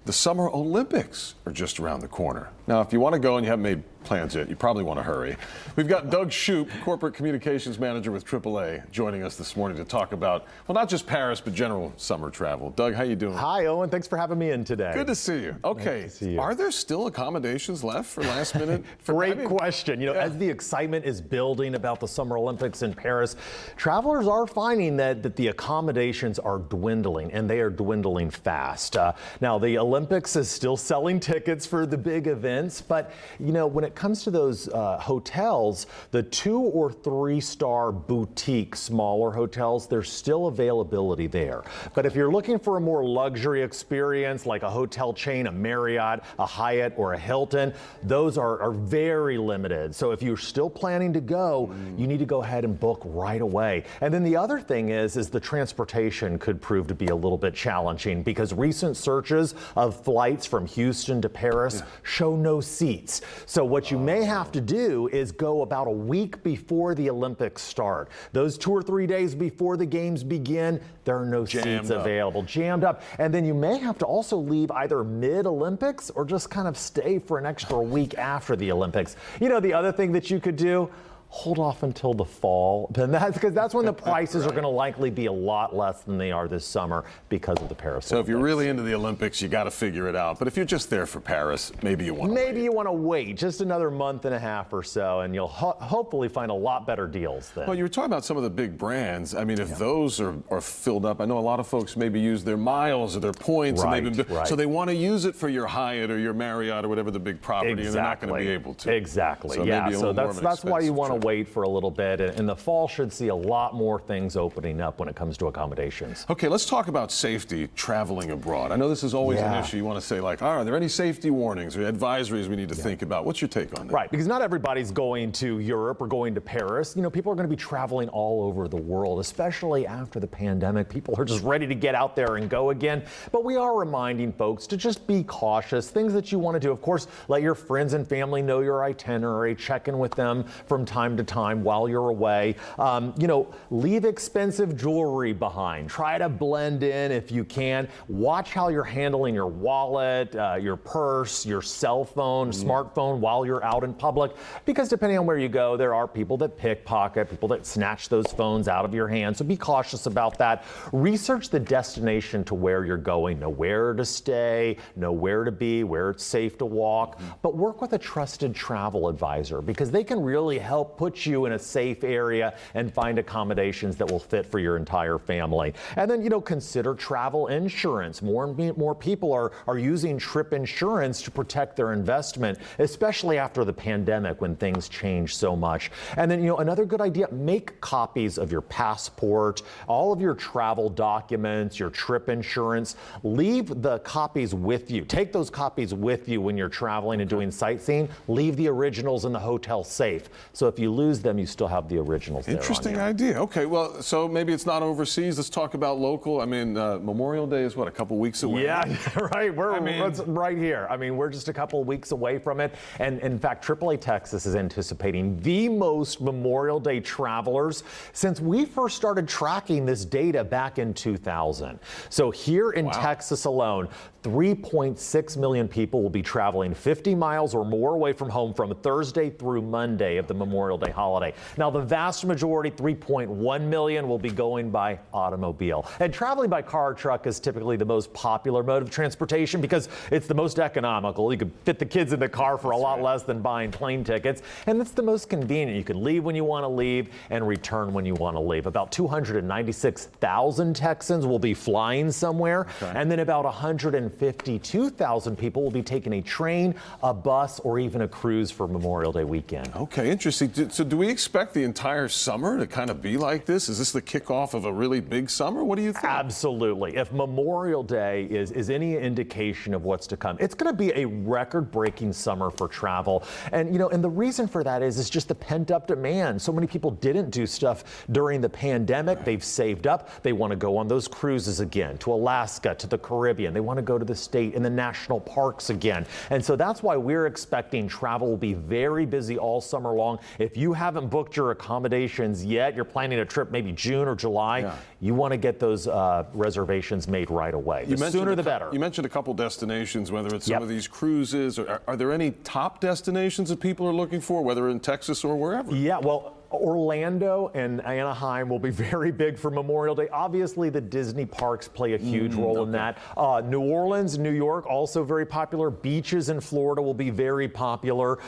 The Summer Olympics are just around the corner. Now, if you want to go and you haven't made plans yet, you probably want to hurry. We've got Doug Shupe, Corporate Communications Manager with AAA, joining us this morning to talk about, well, not just Paris, but general summer travel. Doug, how you doing? Hi, Owen. Thanks for having me in today. Good to see you. Okay. Nice to see you. Are there still accommodations left for last minute? Great question. You know, as the excitement is building about the Summer Olympics in Paris, travelers are finding that the accommodations are dwindling, and they are dwindling fast. Now, the Olympics is still selling tickets for the big events, but, you know, when it comes to those hotels, the 2 or 3 star boutique smaller hotels, there's still availability there. But if you're looking for a more luxury experience like a hotel chain, a Marriott, a Hyatt, or a Hilton, those are very limited. So if you're still planning to go, you need to go ahead and book right away. And then the other thing is the transportation could prove to be a little bit challenging because recent searches of flights from Houston to Paris show no seats. So what you may have to do is go about a week before the Olympics start. Those 2 or 3 days before the games begin, there are no seats available, jammed up. And then you may have to also leave either mid-Olympics or just kind of stay for an extra week after the Olympics. You know, the other thing that you could do, hold off until the fall, because that's when the prices are going to likely be a lot less than they are this summer because of the Paris So Olympics. if you're really into the Olympics, you got to figure it out. But if you're just there for Paris, maybe you want to you want to wait just another month and a half or so, and you'll hopefully find a lot better deals then. Well, you were talking about some of the big brands. I mean, if those are filled up, I know a lot of folks maybe use their miles or their points, so they want to use it for your Hyatt or your Marriott or whatever the big property, and they're not going to be able to. Exactly. So yeah. So that's why you want to trip. wait for a little bit. And the fall should see a lot more things opening up when it comes to accommodations. Okay, let's talk about safety traveling abroad. I know this is always an issue. You want to say, like, are there any safety warnings or advisories we need to think about? What's your take on that? Right, because not everybody's going to Europe or going to Paris. You know, people are going to be traveling all over the world, especially after the pandemic. People are just ready to get out there and go again. But we are reminding folks to just be cautious. Things that you want to do, of course, let your friends and family know your itinerary, check in with them from time to time while you're away. You know, leave expensive jewelry behind. Try to blend in if you can. Watch how you're handling your wallet, your purse, your cell phone, smartphone while you're out in public. Because depending on where you go, there are people that pickpocket, people that snatch those phones out of your hands. So be cautious about that. Research the destination to where you're going. Know where to stay, know where to be, where it's safe to walk. But work with a trusted travel advisor because they can really help put you in a safe area and find accommodations that will fit for your entire family. And then, you know, consider travel insurance. More and more people are using trip insurance to protect their investment, especially after the pandemic when things change so much. And then, you know, another good idea, make copies of your passport, all of your travel documents, your trip insurance. Leave the copies with you. Take those copies with you when you're traveling and doing sightseeing. Leave the originals in the hotel safe. So if you lose them, you still have the originals there. Interesting idea. Okay, well, so maybe it's not overseas. Let's talk about local. I mean, Memorial Day is what, a couple weeks away? Yeah, right. It's right here. I mean, we're just a couple of weeks away from it. And in fact, AAA Texas is anticipating the most Memorial Day travelers since we first started tracking this data back in 2000. So here in Texas alone, 3.6 million people will be traveling 50 miles or more away from home from Thursday through Monday of the Memorial Day holiday. Now, the vast majority, 3.1 million, will be going by automobile. And traveling by car or truck is typically the most popular mode of transportation because it's the most economical. You can fit the kids in the car for a lot less than buying plane tickets. And it's the most convenient. You can leave when you want to leave and return when you want to leave. About 296,000 Texans will be flying somewhere. And then about 152,000 people will be taking a train, a bus, or even a cruise for Memorial Day weekend. Okay, interesting. So do we expect the entire summer to kind of be like this? Is this the kickoff of a really big summer? What do you think? Absolutely. If Memorial Day is any indication of what's to come, it's going to be a record-breaking summer for travel. And, you know, and the reason for that is just the pent-up demand. So many people didn't do stuff during the pandemic. They've saved up. They want to go on those cruises again to Alaska, to the Caribbean. They want to go to the state and the national parks again. And so that's why we're expecting travel will be very busy all summer long. If you haven't booked your accommodations yet, you're planning a trip maybe June or July, you want to get those reservations made right away. The sooner the better. You mentioned a couple destinations, whether it's some of these cruises. Are there any top destinations that people are looking for, whether in Texas or wherever? Yeah, well, Orlando and Anaheim will be very big for Memorial Day. Obviously, the Disney parks play a huge role in that. New Orleans, New York, also very popular. Beaches in Florida will be very popular.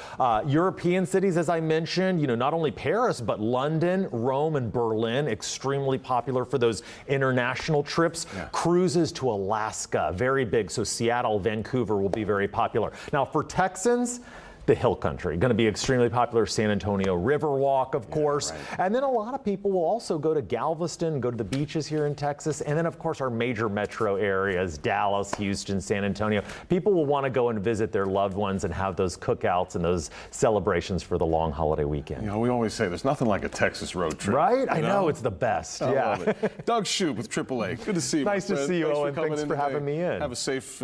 European cities, as I mentioned, not only Paris, but London, Rome, and Berlin, extremely popular for those international trips. Cruises to Alaska, very big. So Seattle, Vancouver will be very popular. Now, for Texans, the hill country, going to be extremely popular. San Antonio Riverwalk, of course. And then a lot of people will also go to Galveston, go to the beaches here in Texas. And then, of course, our major metro areas, Dallas, Houston, San Antonio. People will want to go and visit their loved ones and have those cookouts and those celebrations for the long holiday weekend. We always say there's nothing like a Texas road trip. Right? I know, it's the best. I love it. Doug Shupe with AAA. Good to see you. Nice to see you, Owen. Thanks for having me in. Have a safe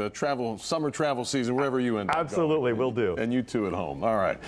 summer travel season wherever you end up. Absolutely, going. will do. And you too at home. All right.